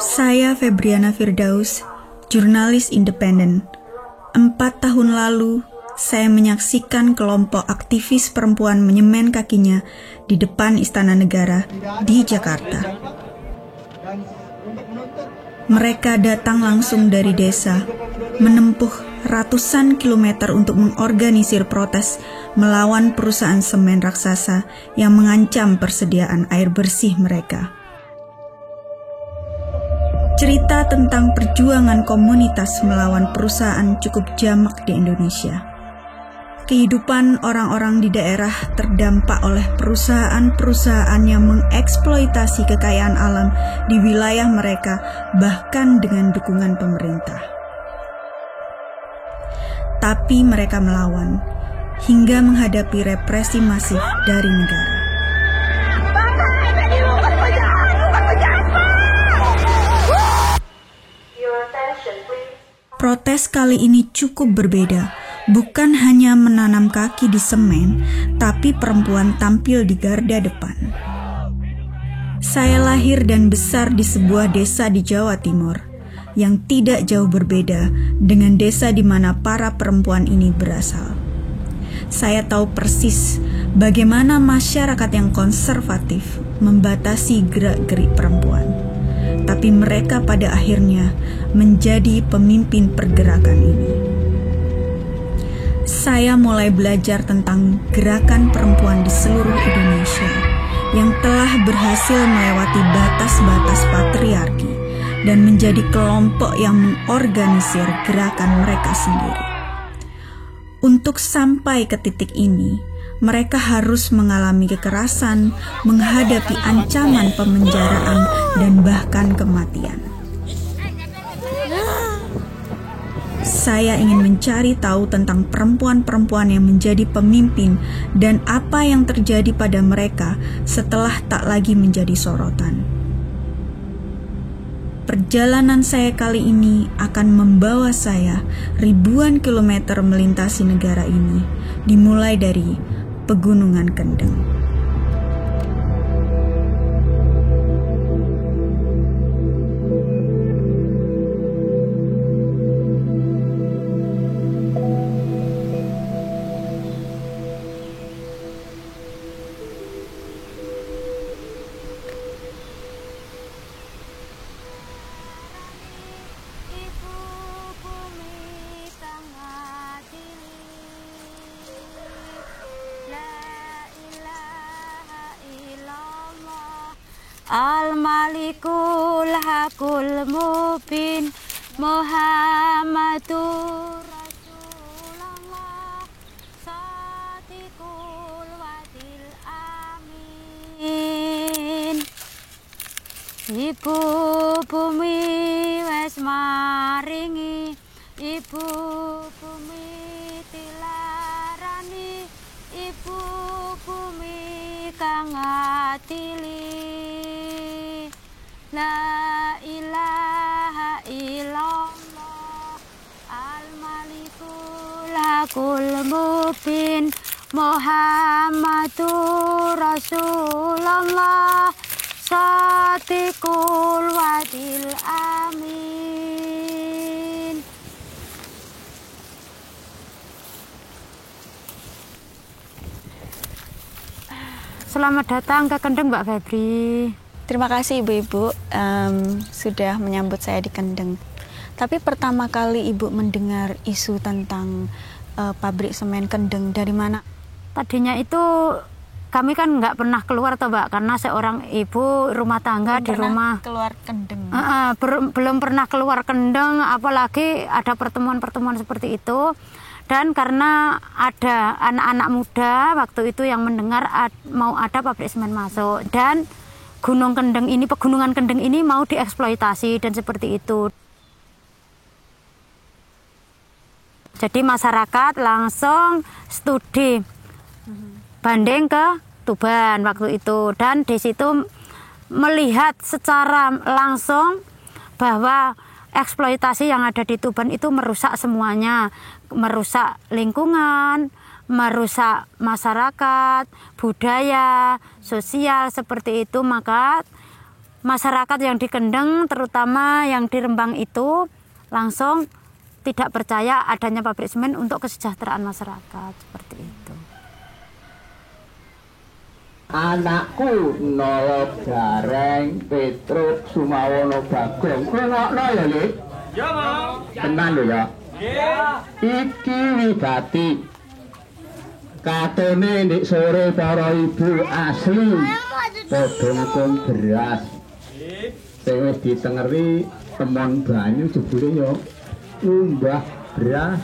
Saya Febriana Firdaus, jurnalis independen. 4 tahun lalu, saya menyaksikan kelompok aktivis perempuan menyemen kakinya di depan Istana Negara di Jakarta. Mereka datang langsung dari desa, menempuh ratusan kilometer untuk mengorganisir protes melawan perusahaan semen raksasa yang mengancam persediaan air bersih mereka. Cerita tentang perjuangan komunitas melawan perusahaan cukup jamak di Indonesia. Kehidupan orang-orang di daerah terdampak oleh perusahaan-perusahaan yang mengeksploitasi kekayaan alam di wilayah mereka, bahkan dengan dukungan pemerintah. Tapi mereka melawan, hingga menghadapi represi masif dari negara. Protes kali ini cukup berbeda, bukan hanya menanam kaki di semen, tapi perempuan tampil di garda depan. Saya lahir dan besar di sebuah desa di Jawa Timur, yang tidak jauh berbeda dengan desa di mana para perempuan ini berasal. Saya tahu persis bagaimana masyarakat yang konservatif membatasi gerak-gerik perempuan. Tapi mereka pada akhirnya menjadi pemimpin pergerakan ini. Saya mulai belajar tentang gerakan perempuan di seluruh Indonesia yang telah berhasil melewati batas-batas patriarki dan menjadi kelompok yang mengorganisir gerakan mereka sendiri. Untuk sampai ke titik ini, mereka harus mengalami kekerasan, menghadapi ancaman pemenjaraan, dan bahkan kematian. Saya ingin mencari tahu tentang perempuan-perempuan yang menjadi pemimpin dan apa yang terjadi pada mereka setelah tak lagi menjadi sorotan. Perjalanan saya kali ini akan membawa saya ribuan kilometer melintasi negara ini, dimulai dari Pegunungan Kendeng. Al-Malikul Hakul Mubin Muhammadur Rasulullah Sadiqul Wadil Amin. Ibu bumi wes maringi, ibu bumi tilarani, ibu bumi kang atili. La ilaha illallah Al-Malikul Hakul Mubin Muhammadur Rasulullah Sadiqul Wadil Amin. Selamat datang ke Kendeng, Mbak Febri. Terima kasih Ibu-Ibu sudah menyambut saya di Kendeng. Tapi pertama kali Ibu mendengar isu tentang pabrik semen Kendeng dari mana? Tadinya itu kami kan nggak pernah keluar toh Mbak, karena seorang ibu rumah tangga di rumah. Keluar Kendeng. Belum pernah keluar Kendeng, apalagi ada pertemuan-pertemuan seperti itu. Dan karena ada anak-anak muda waktu itu yang mendengar mau ada pabrik semen masuk, dan Pegunungan Kendeng ini mau dieksploitasi dan seperti itu. Jadi masyarakat langsung studi banding ke Tuban waktu itu, dan di situ melihat secara langsung bahwa eksploitasi yang ada di Tuban itu merusak semuanya, merusak lingkungan, merusak masyarakat, budaya, sosial seperti itu. Maka masyarakat yang di Kendeng, terutama yang di Rembang itu langsung tidak percaya adanya pabrik semen untuk kesejahteraan masyarakat, seperti itu. Anakku Nolo Gareng Petruk Sumawono Bagong ngrungokno ya, Lik? Ya, Mas. Tenan lho ya. Iki wigati katone ndek sore para ibu asli padha ngkon beras sing wis ditengeri temon banyu jebule ya umbah beras.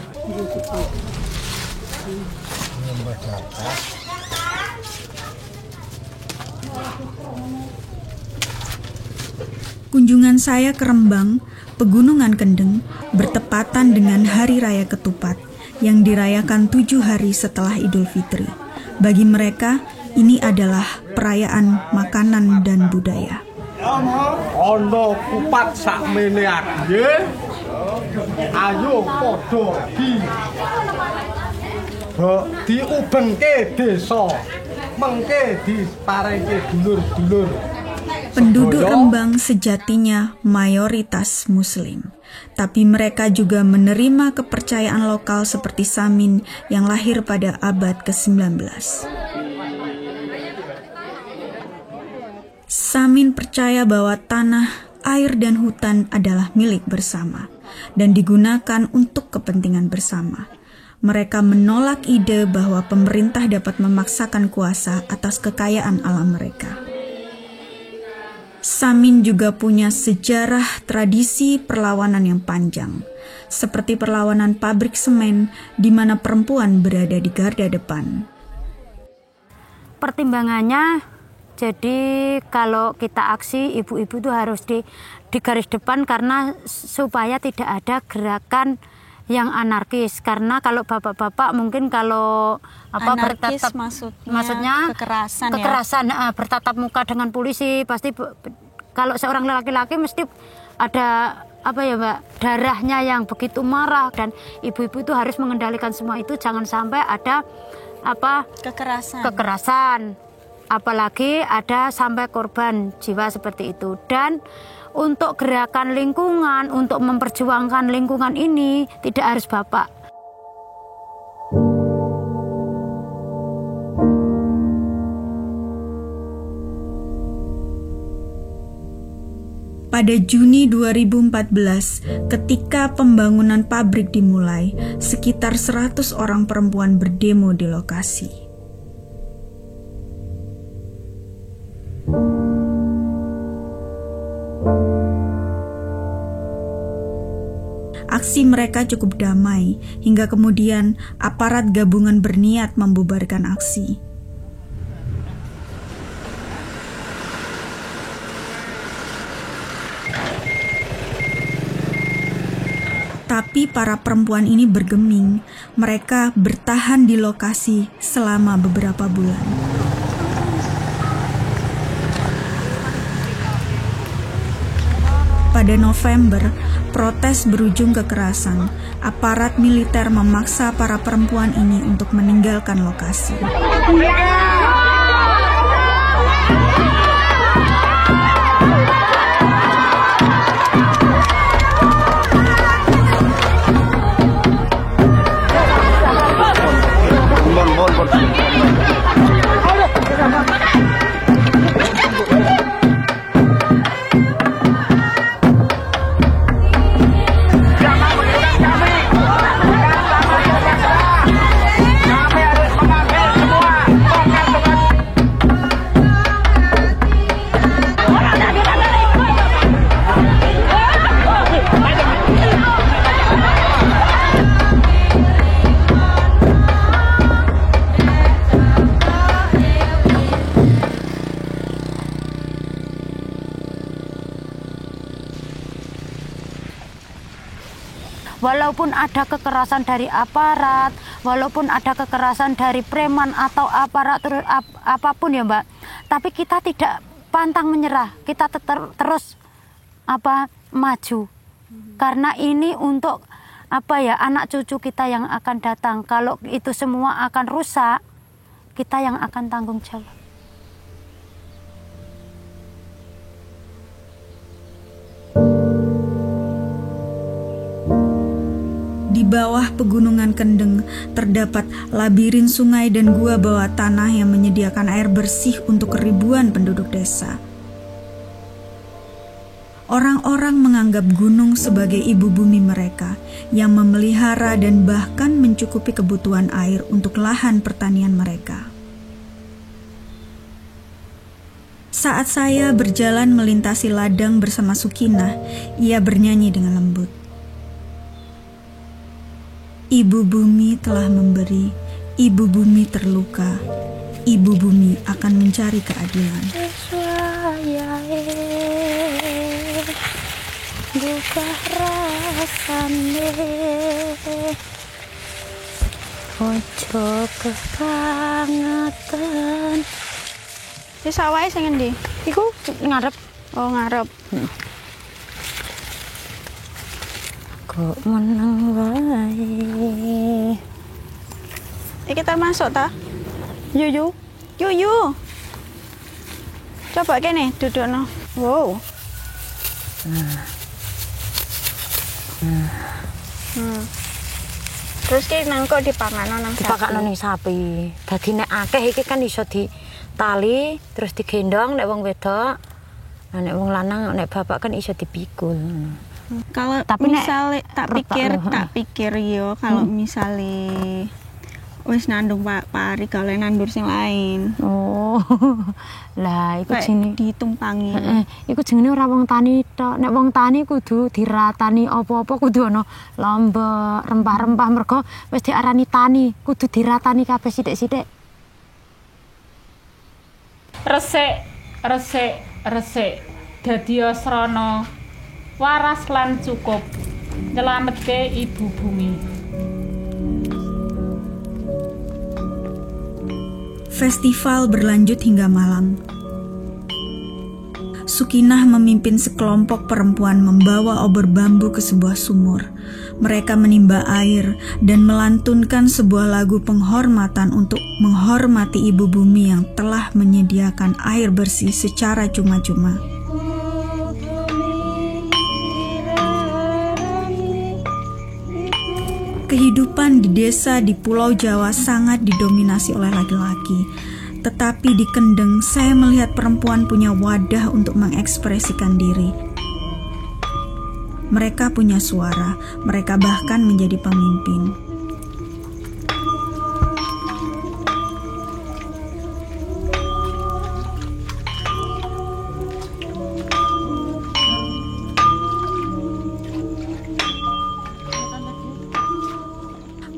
Kunjungan saya ke Rembang, Pegunungan Kendeng, bertepatan dengan Hari Raya Ketupat yang dirayakan 7 hari setelah Idul Fitri. Bagi mereka, ini adalah perayaan makanan dan budaya. Ono kupat sakmene ae. Ayo padha diubengke desa. Mengke diparengke dulur-dulur. Penduduk Rembang sejatinya mayoritas Muslim, tapi mereka juga menerima kepercayaan lokal seperti Samin yang lahir pada abad ke-19. Samin percaya bahwa tanah, air, dan hutan adalah milik bersama dan digunakan untuk kepentingan bersama. Mereka menolak ide bahwa pemerintah dapat memaksakan kuasa atas kekayaan alam mereka. Samin juga punya sejarah tradisi perlawanan yang panjang, seperti perlawanan pabrik semen di mana perempuan berada di garda depan. Pertimbangannya, jadi kalau kita aksi, ibu-ibu itu harus di garis depan karena supaya tidak ada gerakan yang anarkis, karena kalau bapak-bapak mungkin kalau anarkis bertatap maksudnya kekerasan ya? Bertatap muka dengan polisi pasti kalau seorang laki-laki mesti ada darahnya yang begitu marah, dan ibu-ibu itu harus mengendalikan semua itu, jangan sampai ada kekerasan apalagi ada sampai korban jiwa seperti itu. Dan untuk gerakan lingkungan, untuk memperjuangkan lingkungan ini tidak harus bapak. Pada Juni 2014, ketika pembangunan pabrik dimulai, sekitar 100 orang perempuan berdemo di lokasi. Aksi mereka cukup damai, hingga kemudian aparat gabungan berniat membubarkan aksi. Tapi para perempuan ini bergeming. Mereka bertahan di lokasi selama beberapa bulan. Pada November, protes berujung kekerasan. Aparat militer memaksa para perempuan ini untuk meninggalkan lokasi. Walaupun ada kekerasan dari aparat, walaupun ada kekerasan dari preman atau aparat apapun ya Mbak, tapi kita tidak pantang menyerah, kita terus maju. Karena ini untuk anak cucu kita yang akan datang. Kalau itu semua akan rusak, kita yang akan tanggung jawab. bawah pegunungan Kendeng terdapat labirin sungai dan gua bawah tanah yang menyediakan air bersih untuk ribuan penduduk desa. Orang-orang menganggap gunung sebagai ibu bumi mereka yang memelihara dan bahkan mencukupi kebutuhan air untuk lahan pertanian mereka. Saat saya berjalan melintasi ladang bersama Sukinah, ia bernyanyi dengan lembut. Ibu bumi telah memberi, ibu bumi terluka, ibu bumi akan mencari keadilan. Buka rasane ojo kebangetan. Wis awae sing endi? Iku ngarep. Oh, ngarep. Kok meneng wae. Iki termasuk ta? Yuyu. Yuyu. Coba kene dudukno. Wow. Terus ki nang kok dipangano nang Dipakakno ning sapi. Dadi nek akeh iki kan iso ditali terus digendong nek wong wedok. Nah, nek wong lanang nek bapak kan iso dipikul. Kalau Tapi nek misale tak pikir yo kalau misale wis nandung Pak Ari kalau nandur sing lain. Oh. Lah iku jenenge ditumpangi. Iku jenenge ora wong tani tok. Nek wong tani kudu diratani apa-apa kudu ana lombok, rempah-rempah mergo wis diarani tani, kudu diratani kabeh sithik-sithik. Resik dadi asrana waras lan cukup nyelametke ibu bumi. Festival berlanjut hingga malam. Sukinah memimpin sekelompok perempuan membawa obor bambu ke sebuah sumur. Mereka menimba air dan melantunkan sebuah lagu penghormatan untuk menghormati ibu bumi yang telah menyediakan air bersih secara cuma-cuma. Kehidupan di desa di Pulau Jawa sangat didominasi oleh laki-laki. Tetapi di Kendeng, saya melihat perempuan punya wadah untuk mengekspresikan diri. Mereka punya suara, mereka bahkan menjadi pemimpin.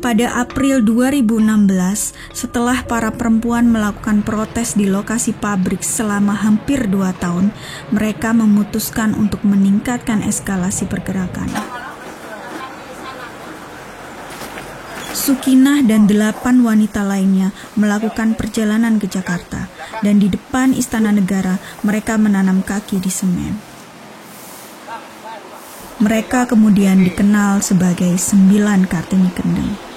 Pada April 2016, setelah para perempuan melakukan protes di lokasi pabrik selama hampir 2 tahun, mereka memutuskan untuk meningkatkan eskalasi pergerakan. Sukinah dan 8 wanita lainnya melakukan perjalanan ke Jakarta, dan di depan Istana Negara mereka menanam kaki di semen. Mereka kemudian dikenal sebagai 9 Kartini Kendeng.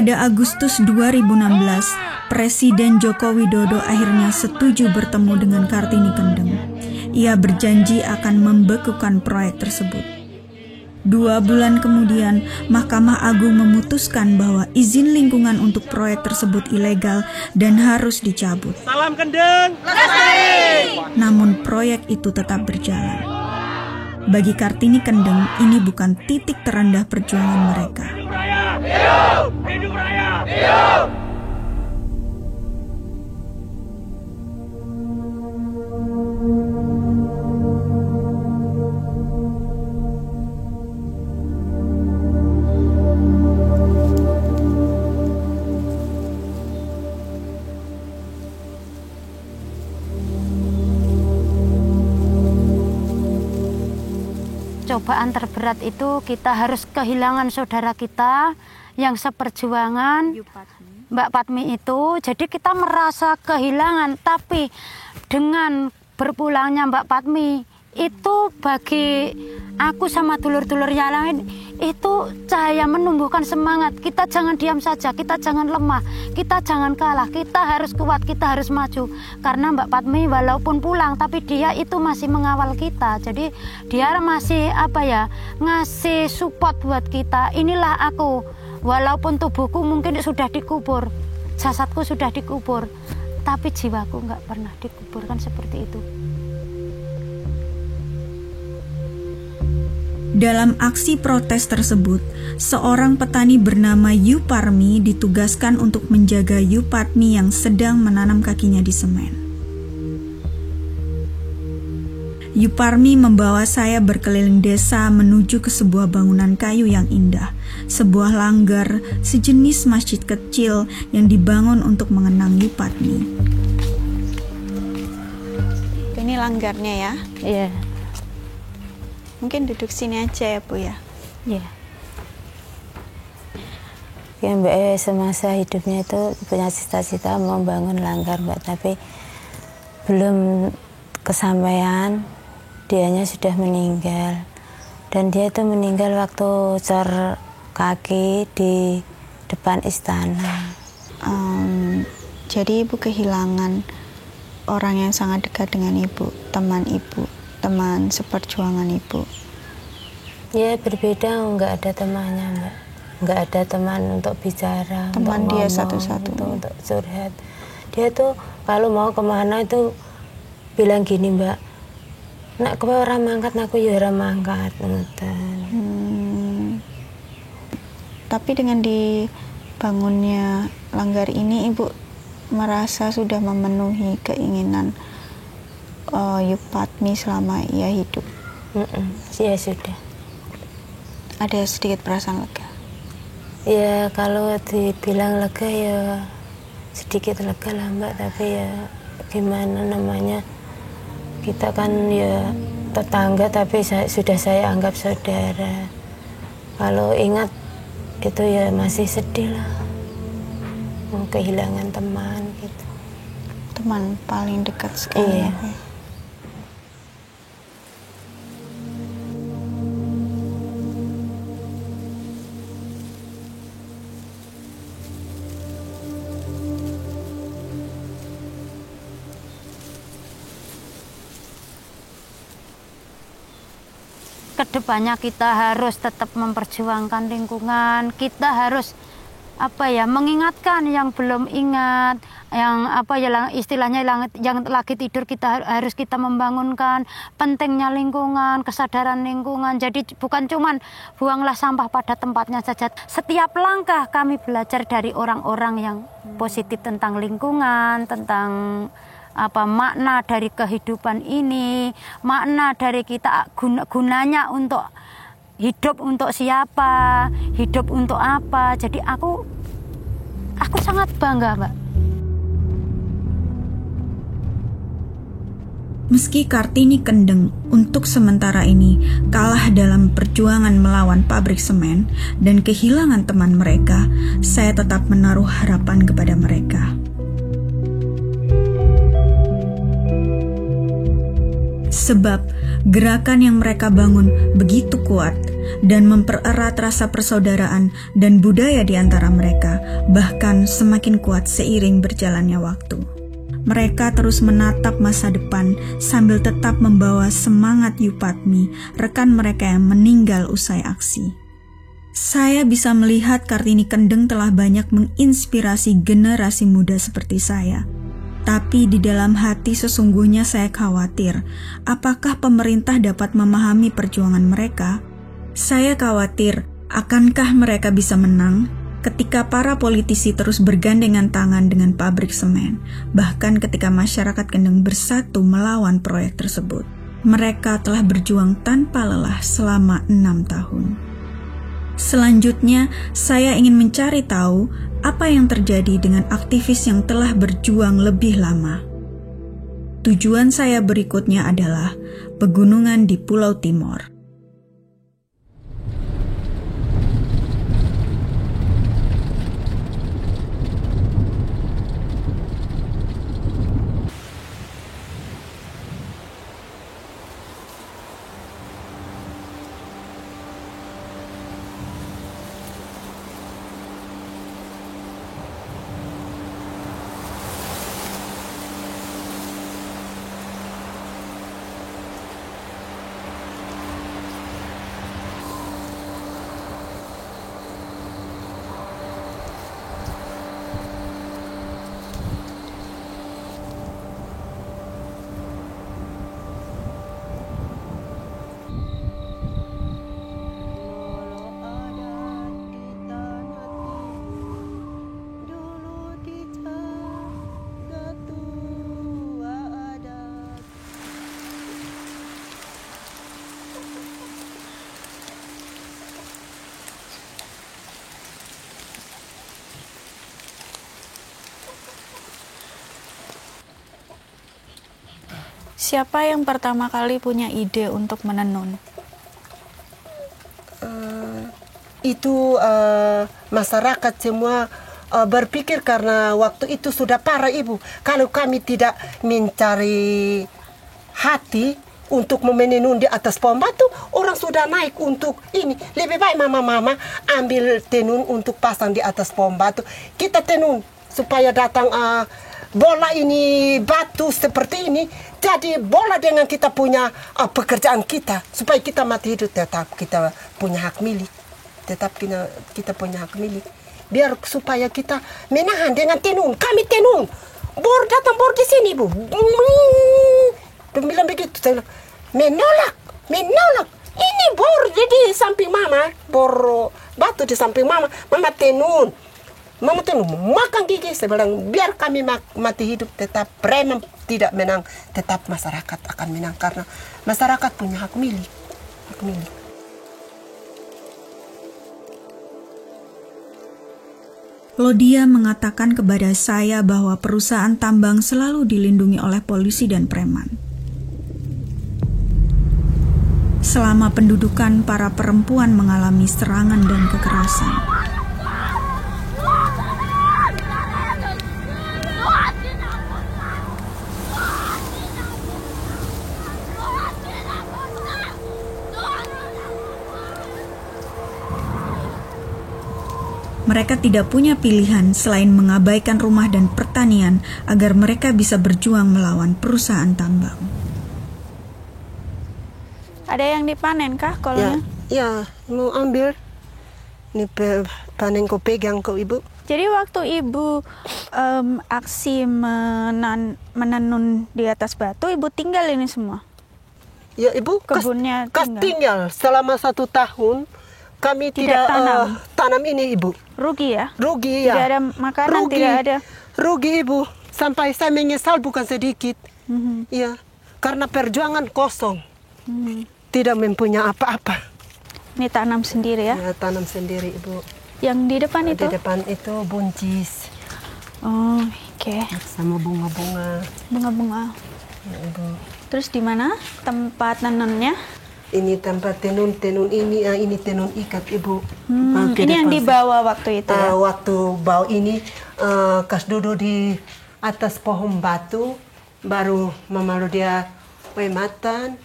Pada Agustus 2016, Presiden Joko Widodo akhirnya setuju bertemu dengan Kartini Kendeng. Ia berjanji akan membekukan proyek tersebut. 2 bulan kemudian, Mahkamah Agung memutuskan bahwa izin lingkungan untuk proyek tersebut ilegal dan harus dicabut. Salam Kendeng, lestari! Namun proyek itu tetap berjalan. Bagi Kartini Kendeng, ini bukan titik terendah perjuangan mereka. Hidup! Hidup raya! Hidup! Cobaan terberat itu kita harus kehilangan saudara kita yang seperjuangan, Mbak Patmi itu. Jadi kita merasa kehilangan, tapi dengan berpulangnya Mbak Patmi itu bagi aku sama dulur-dulur yang lain itu cahaya menumbuhkan semangat. Kita jangan diam saja, kita jangan lemah, kita jangan kalah, kita harus kuat, kita harus maju. Karena Mbak Patmi walaupun pulang tapi dia itu masih mengawal kita. Jadi dia masih ngasih support buat kita. Inilah aku, walaupun tubuhku mungkin sudah dikubur, jasadku sudah dikubur, tapi jiwaku nggak pernah dikuburkan seperti itu. Dalam aksi protes tersebut, seorang petani bernama Yuparmi ditugaskan untuk menjaga Yupatmi yang sedang menanam kakinya di semen. Yuparmi membawa saya berkeliling desa menuju ke sebuah bangunan kayu yang indah, sebuah langgar sejenis masjid kecil yang dibangun untuk mengenang Yupatmi. Ini langgarnya ya? Iya. Mungkin duduk sini aja ya Bu ya? Iya. Ya Mbak, semasa hidupnya itu punya cita-cita mau bangun langgar Mbak, tapi belum kesampaian, dianya sudah meninggal. Dan dia itu meninggal waktu cor kaki di depan istana. Jadi Ibu kehilangan orang yang sangat dekat dengan Ibu, teman seperjuangan Ibu. Ya berbeda, nggak ada temannya Mbak, nggak ada teman untuk bicara, Teman untuk dia ngomong, satu-satunya. untuk curhat. Dia tuh kalau mau kemana itu bilang gini Mbak, nak kowe ora mangkat, aku ya ora mangkat. Tapi dengan dibangunnya langgar ini Ibu merasa sudah memenuhi keinginan Yupatmi selama ia hidup. Ya sudah. Ada sedikit perasaan lega. Ya kalau dibilang lega ya sedikit lega lah Mbak, tapi ya gimana namanya, kita kan ya tetangga tapi sudah saya anggap saudara. Kalau ingat itu ya masih sedih lah, kehilangan teman gitu. Teman paling dekat sekali. Iya. Kedepannya kita harus tetap memperjuangkan lingkungan, kita harus mengingatkan yang belum ingat, yang istilahnya yang lagi tidur harus kita membangunkan pentingnya lingkungan, kesadaran lingkungan. Jadi bukan cuman buanglah sampah pada tempatnya saja. Setiap langkah kami belajar dari orang-orang yang positif tentang lingkungan, tentang makna dari kehidupan ini, makna dari kita gunanya untuk hidup untuk siapa, hidup untuk apa. Jadi aku sangat bangga, Mbak. Meski Kartini Kendeng untuk sementara ini kalah dalam perjuangan melawan pabrik semen dan kehilangan teman mereka, saya tetap menaruh harapan kepada mereka. Sebab gerakan yang mereka bangun begitu kuat dan mempererat rasa persaudaraan dan budaya di antara mereka, bahkan semakin kuat seiring berjalannya waktu. Mereka terus menatap masa depan sambil tetap membawa semangat Yupatmi, rekan mereka yang meninggal usai aksi. Saya bisa melihat Kartini Kendeng telah banyak menginspirasi generasi muda seperti saya. Tapi di dalam hati sesungguhnya saya khawatir, apakah pemerintah dapat memahami perjuangan mereka? Saya khawatir, akankah mereka bisa menang ketika para politisi terus bergandengan tangan dengan pabrik semen, bahkan ketika masyarakat Kendeng bersatu melawan proyek tersebut. Mereka telah berjuang tanpa lelah selama 6 tahun. Selanjutnya, saya ingin mencari tahu apa yang terjadi dengan aktivis yang telah berjuang lebih lama. Tujuan saya berikutnya adalah pegunungan di Pulau Timor. Siapa yang pertama kali punya ide untuk menenun? Itu masyarakat semua berpikir karena waktu itu sudah parah Ibu. Kalau kami tidak mencari hati untuk menenun di atas pohon batu, orang sudah naik untuk ini. Lebih baik mama-mama ambil tenun untuk pasang di atas pohon batu. Kita tenun supaya datang bola ini batu seperti ini. Jadi bola dengan kita punya pekerjaan kita. Supaya kita mati hidup tetap kita punya hak milik. Tetap kita punya hak milik. Biar supaya kita menahan dengan tenun. Kami tenun. Bor datang bor di sini Bu. Dia bilang begitu, saya bilang, menolak. Ini bor di samping mama, bor batu di samping mama tenun. Mama tenun, makan gigi. Saya bilang, biar kami mati hidup tetap preman tidak menang, tetap masyarakat akan menang karena masyarakat punya hak milik. Lodia mengatakan kepada saya bahwa perusahaan tambang selalu dilindungi oleh polisi dan preman. Selama pendudukan, para perempuan mengalami serangan dan kekerasan. Mereka tidak punya pilihan selain mengabaikan rumah dan pertanian agar mereka bisa berjuang melawan perusahaan tambang. Ada yang dipanen kah kolnya? Ya, mau ambil. Ini panen kau pegang kau Ibu. Jadi waktu Ibu aksi menenun di atas batu, Ibu tinggal ini semua? Ya Ibu, kebunnya tinggal selama 1 tahun. Kami tidak tanam ini Ibu. Rugi ya? Rugi ya. Tidak ada makanan, tidak ada. Rugi Ibu. Sampai saya menyesal bukan sedikit. Ya, karena perjuangan kosong. Tidak mempunyai apa-apa. Ini tanam sendiri ya? Ya, tanam sendiri Ibu. Yang di depan itu? Di depan itu buncis. Oh, oke. Sama bunga-bunga. Bunga-bunga. Ya, Ibu. Terus di mana tempat nenunnya? Ini tempat tenun ini tenun ikat Ibu. Ini yang dibawa waktu itu ya? Waktu bawa ini kas duduk di atas pohon batu, baru mama dia pematan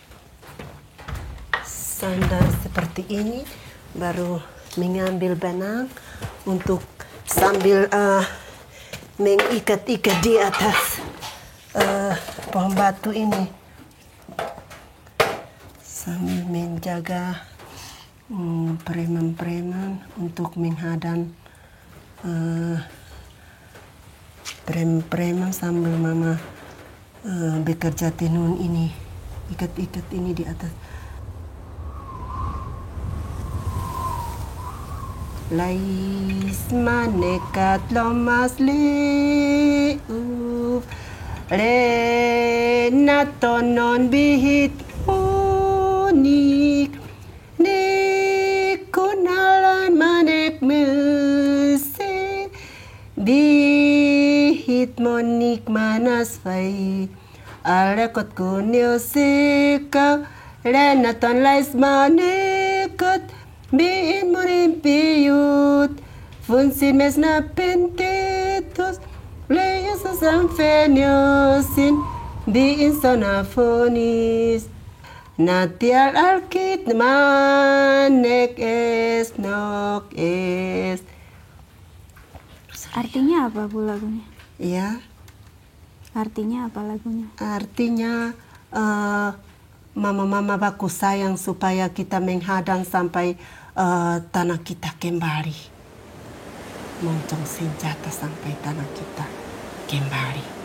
sandal seperti ini, baru mengambil benang untuk sambil mengikat-ikat di atas pohon batu ini. Sambil menjaga preman-preman untuk menghadang preman sambil mama bekerja tenun ini, ikat-ikat ini di atas. Lais manekat lomas liuf renatonon bihit unik nikunalan manek musik bihit monik manas fai alekot kunyo sika renaton lais manekot biin murim piyut funsin mes na pentetos leyos asam fenyosin biin sonafonis natial alkit manek es nok es. Artinya apa Bu lagunya? Ya. Artinya apa lagunya? Artinya mama-mama baku sayang supaya kita menghadang sampai tanah kita kembali. Moncong senjata sampai tanah kita kembali.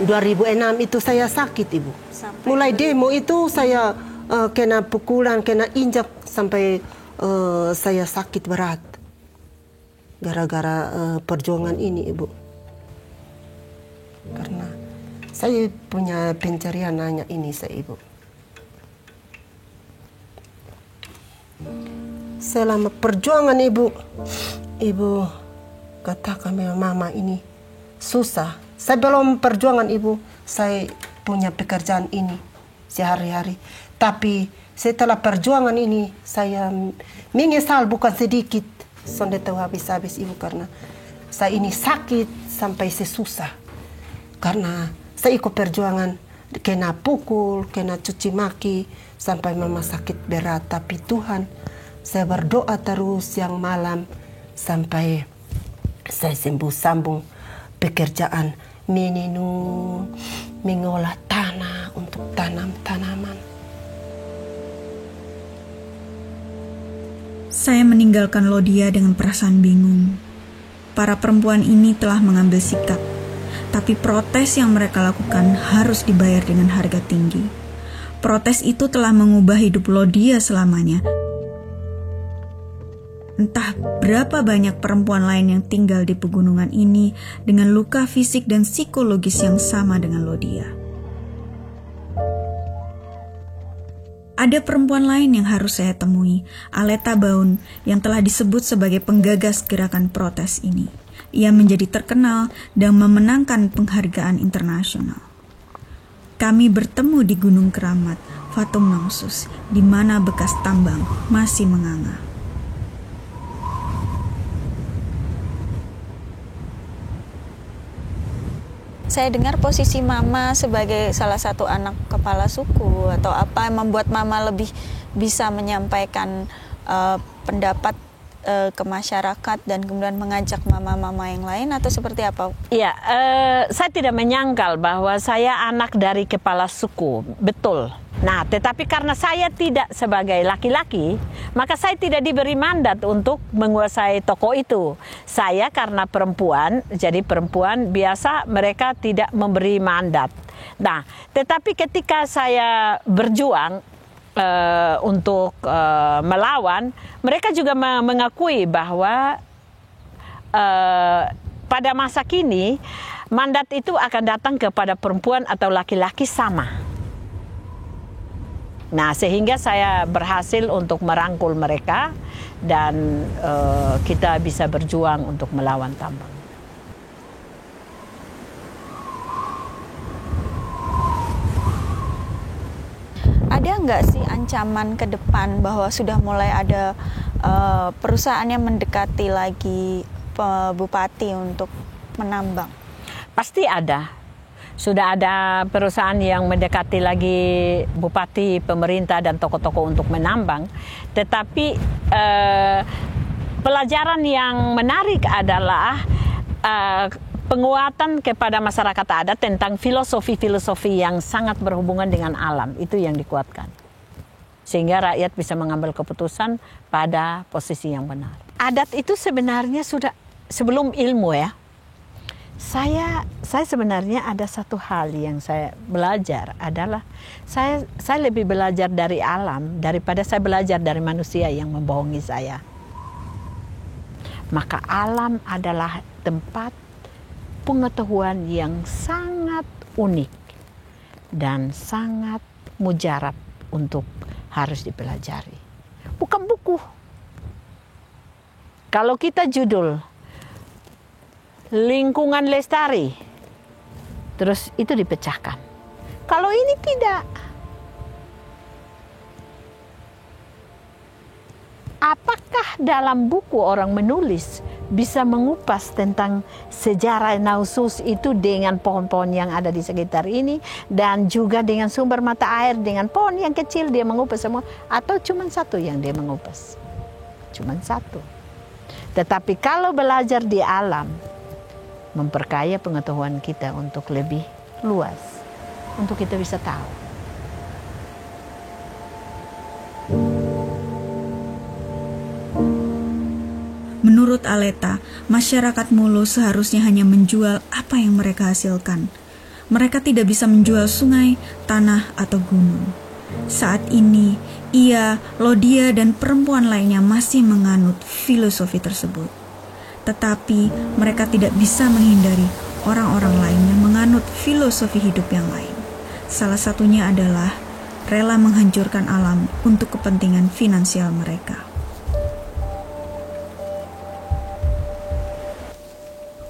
Sampai 2006 itu saya sakit Ibu. Mulai demo itu saya kena pukulan, kena injak sampai saya sakit berat. gara-gara perjuangan ini, Ibu. Karena saya punya pencarian hanya ini, Ibu. Selama perjuangan Ibu katakan mama ini susah. Sebelum perjuangan Ibu, saya punya pekerjaan ini sehari-hari. Tapi setelah perjuangan ini, saya menyesal bukan sedikit. Sudah tahu habis-habis Ibu, karena saya ini sakit sampai sesusah. Karena saya ikut perjuangan, kena pukul, kena cuci maki, sampai mama sakit berat. Tapi Tuhan, saya berdoa terus siang malam sampai saya sembuh, sambung pekerjaan menenun, mengolah tanah untuk tanam tanaman. Saya meninggalkan Lodia dengan perasaan bingung. Para perempuan ini telah mengambil sikap, tapi protes yang mereka lakukan harus dibayar dengan harga tinggi. Protes itu telah mengubah hidup Lodia selamanya. Entah berapa banyak perempuan lain yang tinggal di pegunungan ini dengan luka fisik dan psikologis yang sama dengan Lodia. Ada perempuan lain yang harus saya temui, Aleta Baun, yang telah disebut sebagai penggagas gerakan protes ini. Ia menjadi terkenal dan memenangkan penghargaan internasional. Kami bertemu di Gunung Keramat, Fatum Nongsus, di mana bekas tambang masih menganga. Saya dengar posisi Mama sebagai salah satu anak kepala suku atau apa yang membuat Mama lebih bisa menyampaikan pendapat ke masyarakat dan kemudian mengajak mama-mama yang lain, atau seperti apa? Iya, saya tidak menyangkal bahwa saya anak dari kepala suku, betul. Nah, tetapi karena saya tidak sebagai laki-laki, maka saya tidak diberi mandat untuk menguasai toko itu. Saya karena perempuan, jadi perempuan biasa mereka tidak memberi mandat. Nah, tetapi ketika saya berjuang untuk melawan, mereka juga mengakui bahwa pada masa kini mandat itu akan datang kepada perempuan atau laki-laki sama. Nah, sehingga saya berhasil untuk merangkul mereka dan kita bisa berjuang untuk melawan tambang. Ada nggak sih ancaman ke depan bahwa sudah mulai ada perusahaan yang mendekati lagi bupati untuk menambang? Pasti ada. Sudah ada perusahaan yang mendekati lagi bupati, pemerintah, dan tokoh-tokoh untuk menambang. Tetapi pelajaran yang menarik adalah penguatan kepada masyarakat adat tentang filosofi-filosofi yang sangat berhubungan dengan alam, itu yang dikuatkan. Sehingga rakyat bisa mengambil keputusan pada posisi yang benar. Adat itu sebenarnya sudah sebelum ilmu ya. Saya sebenarnya ada satu hal yang saya belajar adalah saya lebih belajar dari alam daripada saya belajar dari manusia yang membohongi saya. Maka alam adalah tempat pengetahuan yang sangat unik dan sangat mujarab untuk harus dipelajari. Bukan buku. Kalau kita judul lingkungan lestari, terus itu dipecahkan. Kalau ini tidak. Apakah dalam buku orang menulis bisa mengupas tentang sejarah Nausus itu dengan pohon-pohon yang ada di sekitar ini dan juga dengan sumber mata air dengan pohon yang kecil dia mengupas semua, atau cuma satu yang dia mengupas? Cuma satu. Tetapi kalau belajar di alam memperkaya pengetahuan kita untuk lebih luas, untuk kita bisa tahu. Menurut Aleta, masyarakat Molo seharusnya hanya menjual apa yang mereka hasilkan. Mereka tidak bisa menjual sungai, tanah, atau gunung. Saat ini, ia, Lodia, dan perempuan lainnya masih menganut filosofi tersebut. tetapi mereka tidak bisa menghindari orang-orang lain yang menganut filosofi hidup yang lain. Salah satunya adalah rela menghancurkan alam untuk kepentingan finansial mereka.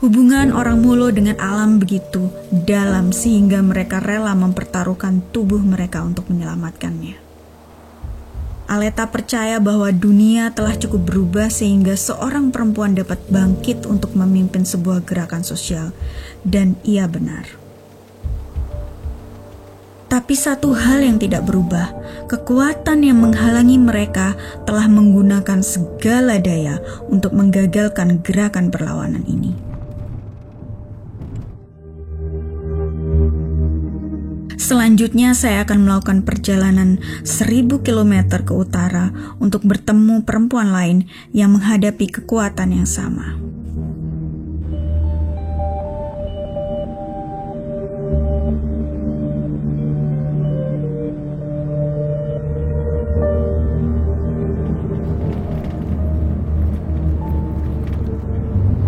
Hubungan orang Molo dengan alam begitu dalam sehingga mereka rela mempertaruhkan tubuh mereka untuk menyelamatkannya. Aleta percaya bahwa dunia telah cukup berubah sehingga seorang perempuan dapat bangkit untuk memimpin sebuah gerakan sosial, dan ia benar. Tapi satu hal yang tidak berubah, kekuatan yang menghalangi mereka telah menggunakan segala daya untuk menggagalkan gerakan perlawanan ini. Selanjutnya saya akan melakukan perjalanan 1000 km ke utara untuk bertemu perempuan lain yang menghadapi kekuatan yang sama.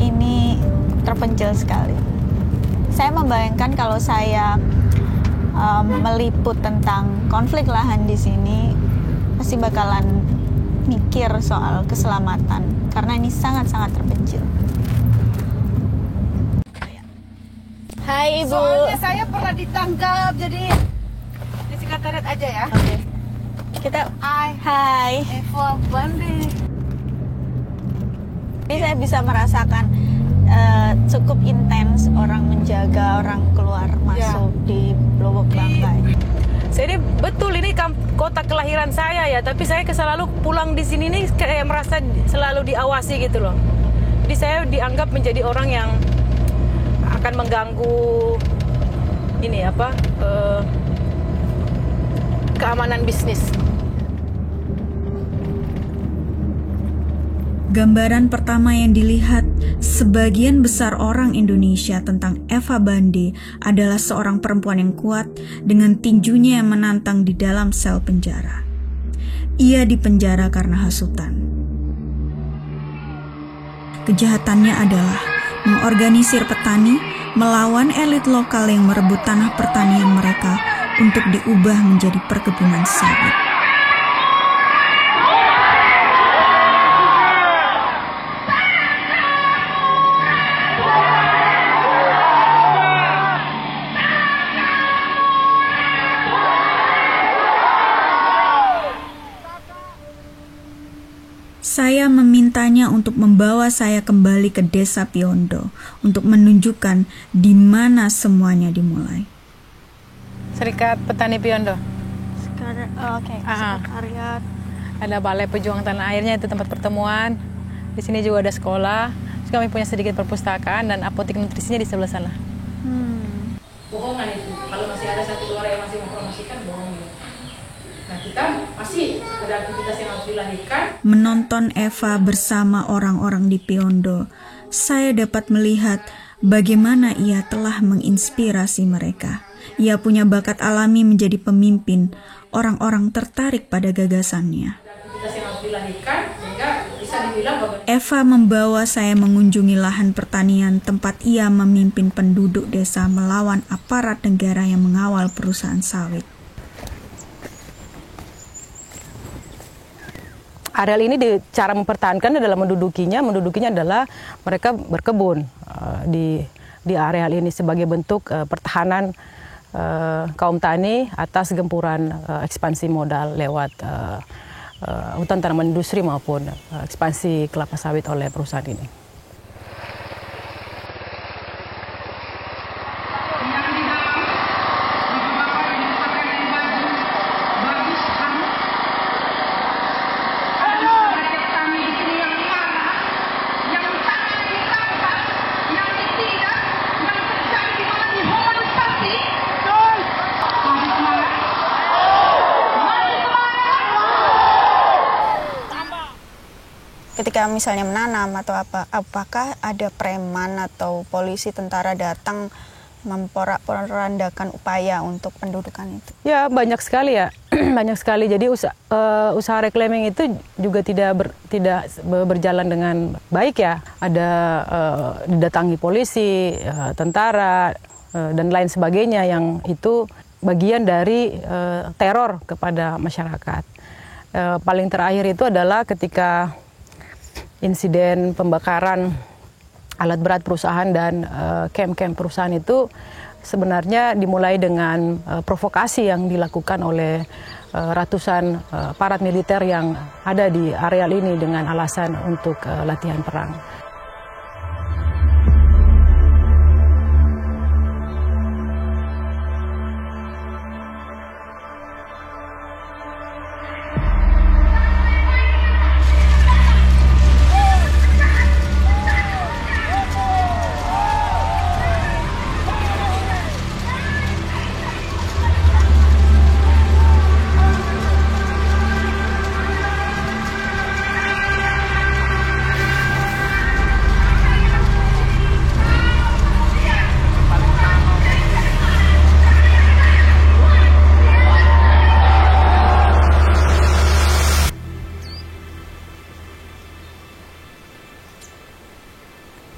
Ini terpencil sekali. Saya membayangkan kalau saya meliput tentang konflik lahan di sini, pasti bakalan mikir soal keselamatan karena ini sangat-sangat terpencil. Hai Ibu. Soalnya saya pernah ditangkap, jadi di sekretariat aja ya. Oke. Kita Hai. Eva Bandi. Ini saya bisa merasakan cukup intens orang menjaga orang keluar masuk di Lubuk Bangkai. Jadi betul ini kota kelahiran saya ya, tapi saya selalu pulang di sini nih kayak merasa selalu diawasi gitu loh. Jadi saya dianggap menjadi orang yang akan mengganggu ini keamanan bisnis. Gambaran pertama yang dilihat sebagian besar orang Indonesia tentang Eva Bande adalah seorang perempuan yang kuat dengan tinjunya yang menantang di dalam sel penjara. Ia dipenjara karena hasutan. Kejahatannya adalah mengorganisir petani melawan elit lokal yang merebut tanah pertanian mereka untuk diubah menjadi perkebunan sawit. Saya memintanya untuk membawa saya kembali ke desa Piondo untuk menunjukkan di mana semuanya dimulai. Serikat Petani Piondo. Sekretariat. Ada Balai Pejuang Tanah Airnya, itu tempat pertemuan. Di sini juga ada sekolah. Terus kami punya sedikit perpustakaan dan apotek nutrisinya di sebelah sana. Bohongan itu. Kalau masih ada satu dua orang yang masih mempromosikan, bohong. Nah, kita masih ada aktivitas yang harus dilahirkan. Menonton Eva bersama orang-orang di Piondo, saya dapat melihat bagaimana ia telah menginspirasi mereka. Ia punya bakat alami menjadi pemimpin. Orang-orang tertarik pada gagasannya. Aktivitas yang harus dilahirkan sehingga bisa dibilang bahwa Eva membawa saya mengunjungi lahan pertanian tempat ia memimpin penduduk desa melawan aparat negara yang mengawal perusahaan sawit. Areal ini cara mempertahankan adalah mendudukinya adalah mereka berkebun di areal ini sebagai bentuk pertahanan kaum tani atas gempuran ekspansi modal lewat hutan tanaman industri maupun ekspansi kelapa sawit oleh perusahaan ini. Ketika misalnya menanam atau apakah ada preman atau polisi tentara datang memporak-porandakan upaya untuk pendudukan itu? Ya banyak sekali ya, banyak sekali. Jadi usaha reclaiming itu juga tidak berjalan dengan baik ya. Ada didatangi polisi, tentara dan lain sebagainya yang itu bagian dari teror kepada masyarakat. Paling terakhir itu adalah ketika insiden pembakaran alat berat perusahaan dan camp-camp perusahaan itu sebenarnya dimulai dengan provokasi yang dilakukan oleh ratusan aparat militer yang ada di areal ini dengan alasan untuk latihan perang.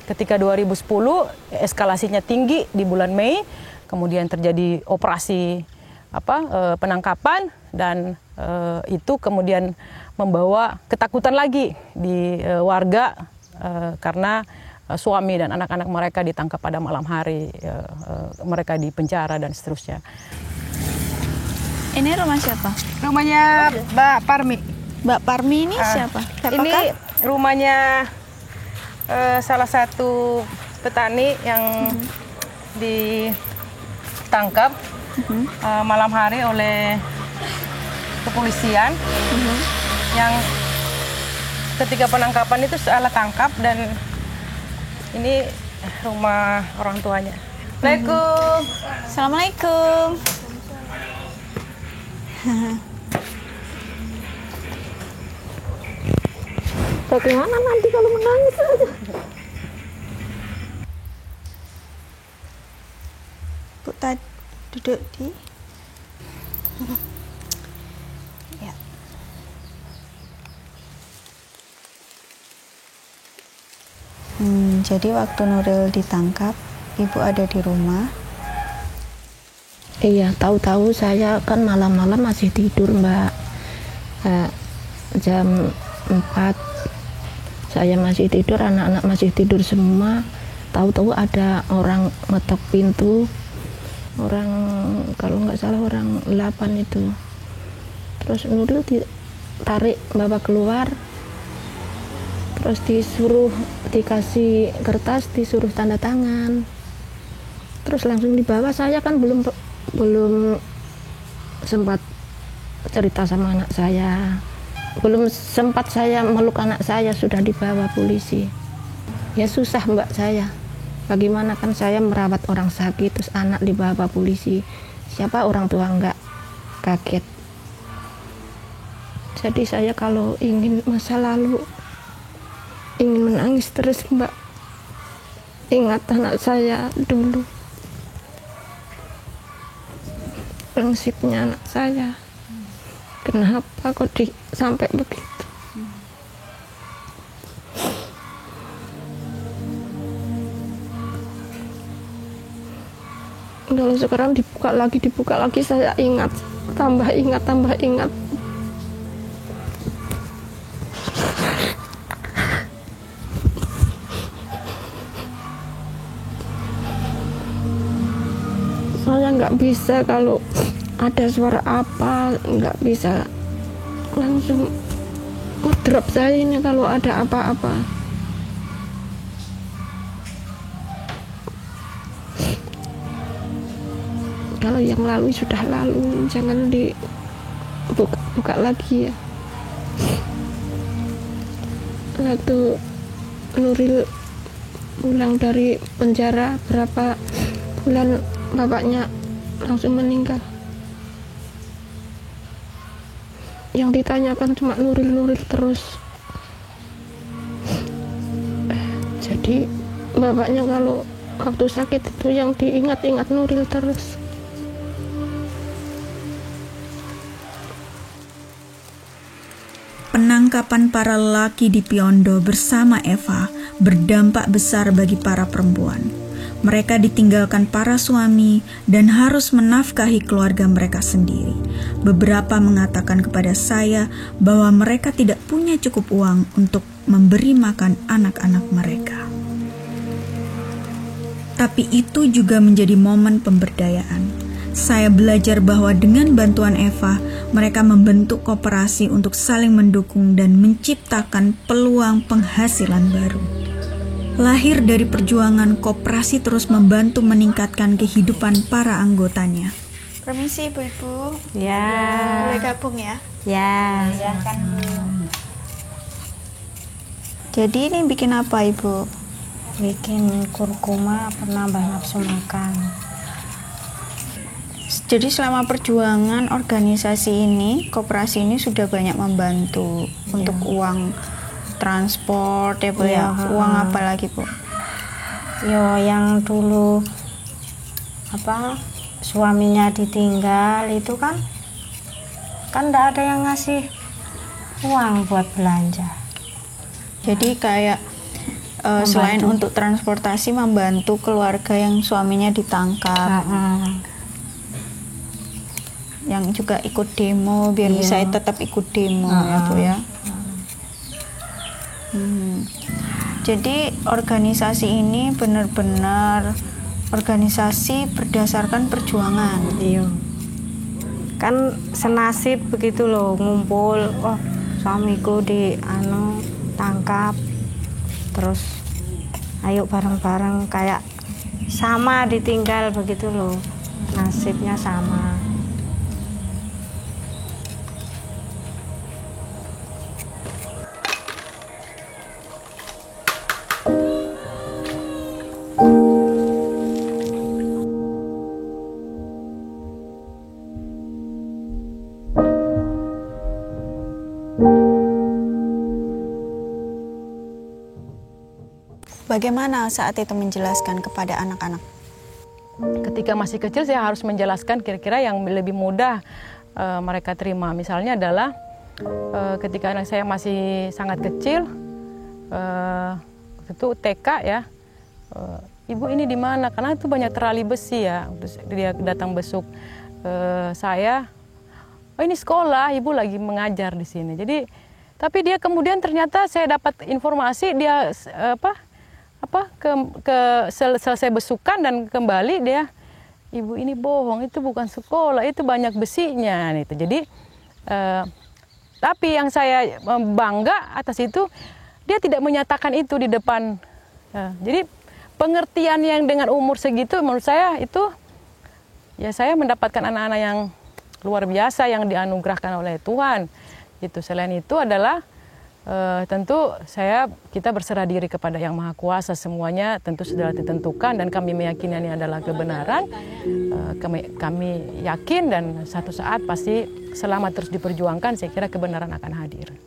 Ketika 2010 eskalasinya tinggi di bulan Mei, kemudian terjadi operasi penangkapan dan itu kemudian membawa ketakutan lagi di warga karena suami dan anak-anak mereka ditangkap pada malam hari, mereka dipenjara dan seterusnya. Ini rumah siapa? Rumahnya Mbak Parmi. Mbak Parmi ini siapa? Ini rumahnya salah satu petani yang ditangkap malam hari oleh kepolisian yang ketika penangkapan itu salah tangkap dan ini rumah orang tuanya. Assalamualaikum. Assalamualaikum. Bagaimana nanti kalau menangis aja? Bu, duduk di. Ya. Jadi waktu Nuril ditangkap, Ibu ada di rumah. Iya, tahu-tahu saya kan malam-malam masih tidur, Mbak. Jam 4 saya masih tidur, anak-anak masih tidur semua. Tahu-tahu ada orang ngetok pintu, orang kalau nggak salah orang 8 itu. Terus Nuril ditarik bawa keluar, terus disuruh dikasih kertas, disuruh tanda tangan, terus langsung dibawa. Saya kan belum sempat cerita sama anak saya. Belum sempat saya meluk anak saya sudah dibawa polisi. Ya susah Mbak saya. Bagaimana kan saya merawat orang sakit terus anak dibawa polisi. Siapa orang tua enggak kaget. Jadi saya kalau ingin masa lalu ingin menangis terus Mbak. Ingat anak saya dulu. Prinsipnya anak saya. Kenapa kok sampai begitu? Kalau sekarang dibuka lagi saya ingat, tambah ingat. Saya nggak bisa kalau ada suara apa, nggak bisa langsung drop saya ini kalau ada apa-apa. Kalau yang lalu sudah lalu, jangan dibuka lagi ya. Waktu Nuril pulang dari penjara berapa bulan bapaknya langsung meninggal. Yang ditanyakan cuma Nuril terus. Jadi bapaknya kalau Waktu sakit itu yang diingat-ingat Nuril terus. Penangkapan para lelaki di Piondo bersama Eva berdampak besar bagi para perempuan. Mereka ditinggalkan para suami dan harus menafkahi keluarga mereka sendiri. Beberapa mengatakan kepada saya bahwa mereka tidak punya cukup uang untuk memberi makan anak-anak mereka. Tapi itu juga menjadi momen pemberdayaan. Saya belajar bahwa dengan bantuan Eva, mereka membentuk koperasi untuk saling mendukung dan menciptakan peluang penghasilan baru. Lahir dari perjuangan, koperasi terus membantu meningkatkan kehidupan para anggotanya. Permisi Ibu-ibu. Ya. Boleh gabung ya? Ya. Silakan Bu. Jadi ini bikin apa Ibu? Bikin kurkuma penambah nafsu makan. Jadi selama perjuangan organisasi ini, koperasi ini sudah banyak membantu untuk uang transport ya Bu ya. Uang apa lagi Bu? Yo yang dulu suaminya ditinggal itu kan enggak ada yang ngasih uang buat belanja. Jadi kayak selain untuk transportasi membantu keluarga yang suaminya ditangkap. Yang juga ikut demo biar bisa tetap ikut demo ya Bu ya. Jadi organisasi ini benar-benar organisasi berdasarkan perjuangan. Iya. Kan senasib begitu loh, ngumpul, suamiku tangkap. Terus ayo bareng-bareng kayak sama ditinggal begitu loh. Nasibnya sama. Bagaimana saat itu menjelaskan kepada anak-anak? Ketika masih kecil saya harus menjelaskan kira-kira yang lebih mudah mereka terima. Misalnya adalah ketika anak saya masih sangat kecil, itu TK ya, ibu ini di mana? Karena itu banyak terali besi ya. Terus dia datang besuk saya, ini sekolah, ibu lagi mengajar di sini. Jadi, tapi dia kemudian ternyata saya dapat informasi dia selesai besukan dan kembali dia, ibu ini bohong, itu bukan sekolah, itu banyak besinya gitu. Jadi tapi yang saya bangga atas itu, dia tidak menyatakan itu di depan. Jadi pengertian yang dengan umur segitu menurut saya itu, ya saya mendapatkan anak-anak yang luar biasa yang dianugerahkan oleh Tuhan. Itu selain itu adalah tentu kita berserah diri kepada Yang Maha Kuasa, semuanya tentu sudah ditentukan dan kami meyakini ini adalah kebenaran. Kami yakin dan satu saat pasti selama terus diperjuangkan, saya kira kebenaran akan hadir.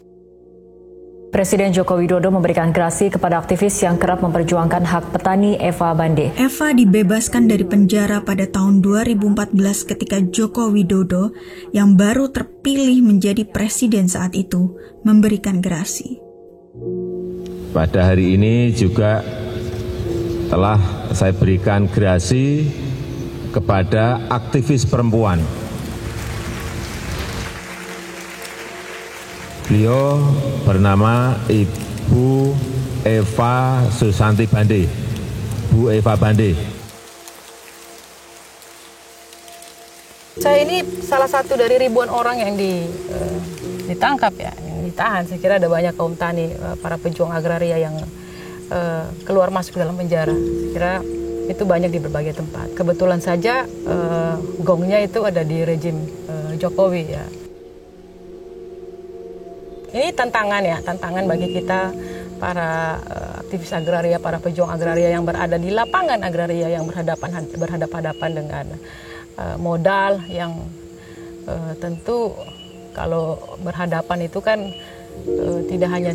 Presiden Joko Widodo memberikan gerasi kepada aktivis yang kerap memperjuangkan hak petani Eva Bande. Eva dibebaskan dari penjara pada tahun 2014 ketika Joko Widodo yang baru terpilih menjadi presiden saat itu memberikan gerasi. Pada hari ini juga telah saya berikan gerasi kepada aktivis perempuan. Beliau bernama Ibu Eva Susanti Bande, Bu Eva Bande. Saya ini salah satu dari ribuan orang yang ditangkap ya, yang ditahan. Saya kira ada banyak kaum tani, para pejuang agraria yang keluar masuk dalam penjara. Saya kira itu banyak di berbagai tempat. Kebetulan saja gongnya itu ada di rejim Jokowi ya. Ini tantangan bagi kita para aktivis agraria, para pejuang agraria yang berada di lapangan agraria yang berhadapan-hadapan dengan modal yang tentu kalau berhadapan itu kan tidak hanya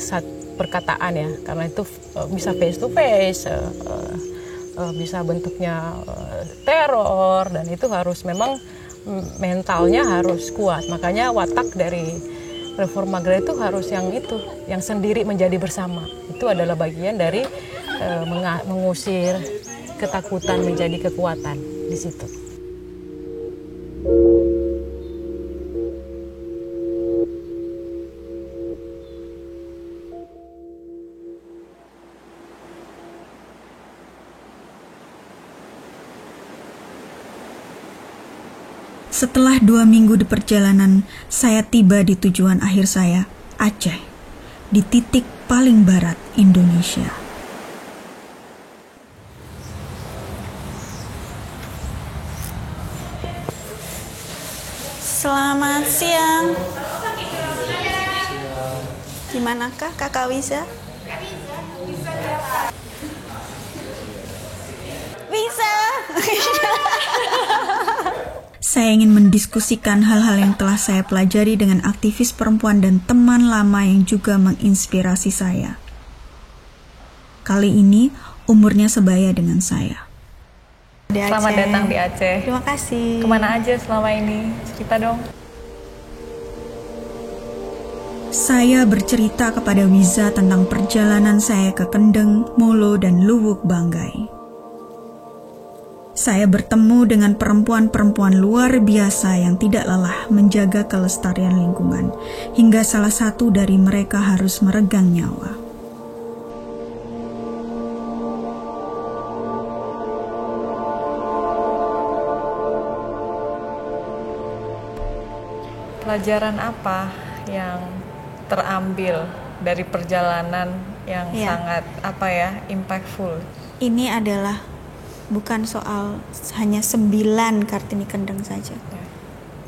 perkataan ya, karena itu bisa face to face, bisa bentuknya teror, dan itu harus memang mentalnya harus kuat. Makanya watak dari reforma agraria itu harus yang sendiri menjadi bersama. Itu adalah bagian dari mengusir ketakutan menjadi kekuatan di situ. Setelah 2 minggu di perjalanan, saya tiba di tujuan akhir saya, Aceh, di titik paling barat Indonesia. Selamat siang. Gimanakah Kakak Wiza? Bisa. Saya ingin mendiskusikan hal-hal yang telah saya pelajari dengan aktivis perempuan dan teman lama yang juga menginspirasi saya. Kali ini umurnya sebaya dengan saya. Selamat datang di Aceh. Terima kasih. Kemana aja selama ini? Cerita dong. Saya bercerita kepada Wiza tentang perjalanan saya ke Kendeng, Molo, dan Luwuk Banggai. Saya bertemu dengan perempuan-perempuan luar biasa yang tidak lelah menjaga kelestarian lingkungan, hingga salah satu dari mereka harus meregang nyawa. Pelajaran apa yang terambil dari perjalanan yang sangat impactful? Ini adalah bukan soal hanya 9 Kartini Kendeng saja,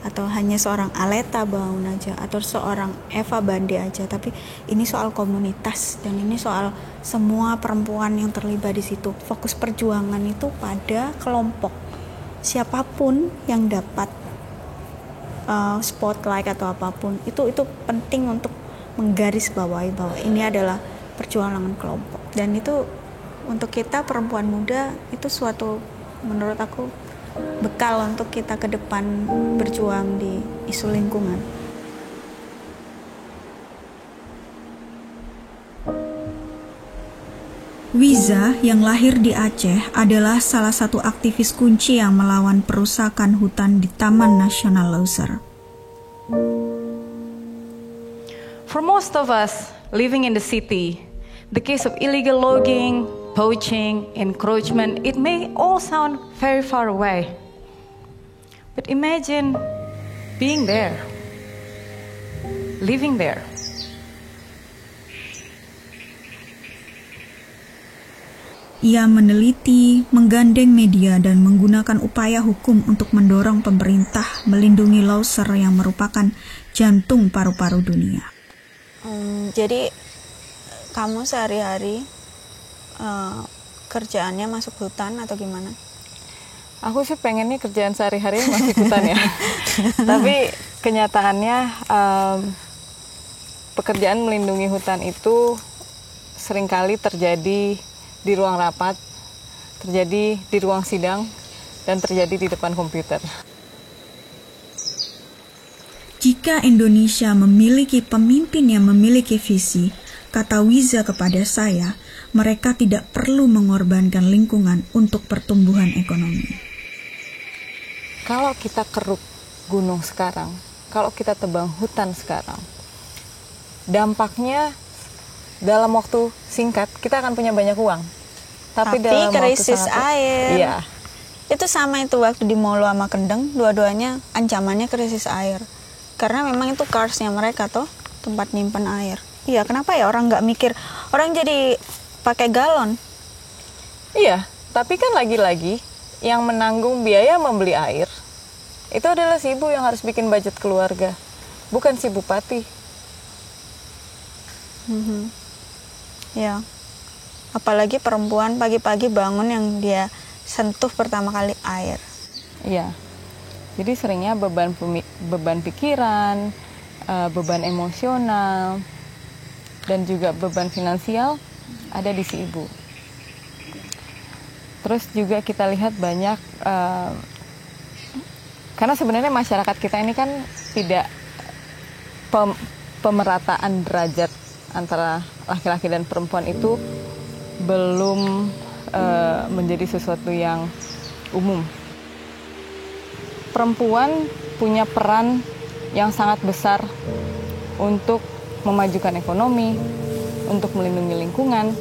atau hanya seorang Aleta Baun aja, atau seorang Eva Bande aja, tapi ini soal komunitas, dan ini soal semua perempuan yang terlibat di situ. Fokus perjuangan itu pada kelompok, siapapun yang dapat spotlight atau apapun, itu penting untuk menggarisbawahi bahwa ini adalah perjuangan kelompok, dan itu untuk kita perempuan muda itu suatu, menurut aku, bekal untuk kita ke depan berjuang di isu lingkungan. Wiza yang lahir di Aceh adalah salah satu aktivis kunci yang melawan perusakan hutan di Taman Nasional Lauser. For most of us living in the city, the case of illegal logging, poaching, encroachment, it may all sound very far away. But imagine being there, living there. Ia meneliti, menggandeng media, dan menggunakan upaya hukum untuk mendorong pemerintah melindungi Lauser yang merupakan jantung paru-paru dunia. Jadi kamu sehari-hari kerjaannya masuk hutan atau gimana? Aku sih pengennya kerjaan sehari-hari masuk hutan ya. Tapi kenyataannya pekerjaan melindungi hutan itu seringkali terjadi di ruang rapat, terjadi di ruang sidang, dan terjadi di depan komputer. Jika Indonesia memiliki pemimpin yang memiliki visi, kata Wiza kepada saya, mereka tidak perlu mengorbankan lingkungan untuk pertumbuhan ekonomi. Kalau kita keruk gunung sekarang, kalau kita tebang hutan sekarang, dampaknya dalam waktu singkat kita akan punya banyak uang. Tapi dalam krisis air. Iya. Itu sama itu waktu di Molo sama Kendeng, dua-duanya ancamannya krisis air. Karena memang itu karsnya mereka toh, tempat nyimpen air. Iya, kenapa ya orang nggak mikir, orang jadi pakai galon? Iya, tapi kan lagi-lagi yang menanggung biaya membeli air itu adalah si ibu yang harus bikin budget keluarga, bukan si bupati. Ya, apalagi perempuan pagi-pagi bangun yang dia sentuh pertama kali air. Iya, jadi seringnya beban pikiran, beban emosional, dan juga beban finansial ada di si ibu. Terus juga kita lihat banyak, karena sebenarnya masyarakat kita ini kan tidak pemerataan derajat antara laki-laki dan perempuan itu belum menjadi sesuatu yang umum. Perempuan punya peran yang sangat besar untuk memajukan ekonomi, untuk melindungi lingkungan.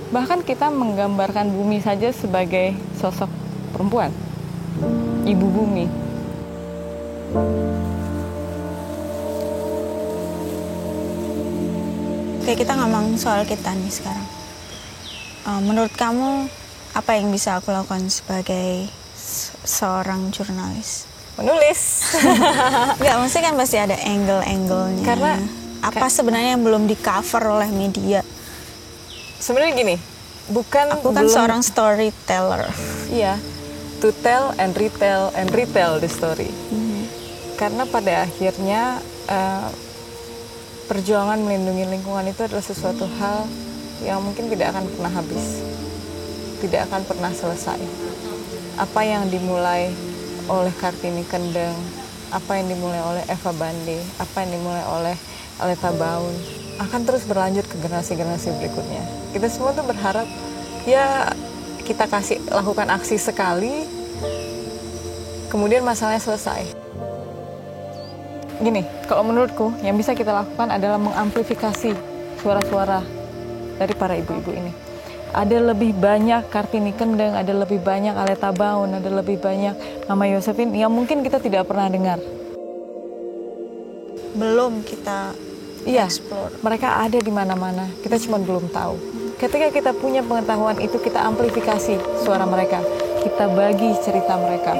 Bahkan kita menggambarkan bumi saja sebagai sosok perempuan, ibu bumi. Oke, kita ngomong soal kita nih sekarang. Menurut kamu, apa yang bisa aku lakukan sebagai seorang jurnalis? Menulis. Enggak, maksudnya kan pasti ada angle-angle-nya. Karena apa sebenarnya yang belum di-cover oleh media? Sebenarnya gini, aku kan seorang storyteller. Iya, to tell and retell the story. Karena pada akhirnya perjuangan melindungi lingkungan itu adalah sesuatu hal yang mungkin tidak akan pernah habis, tidak akan pernah selesai. Apa yang dimulai oleh Kartini Kendeng, apa yang dimulai oleh Eva Bande, apa yang dimulai oleh Aleta Baun akan terus berlanjut ke generasi-generasi berikutnya. Kita semua tuh berharap ya kita lakukan aksi sekali, kemudian masalahnya selesai. Gini, kalau menurutku yang bisa kita lakukan adalah mengamplifikasi suara-suara dari para ibu-ibu ini. Ada lebih banyak Kartini Kendeng, ada lebih banyak Aleta Baun, ada lebih banyak Mama Yosefin yang mungkin kita tidak pernah dengar. Belum kita explore. Mereka ada di mana-mana, kita cuma belum tahu. Ketika kita punya pengetahuan itu, kita amplifikasi suara mereka, kita bagi cerita mereka.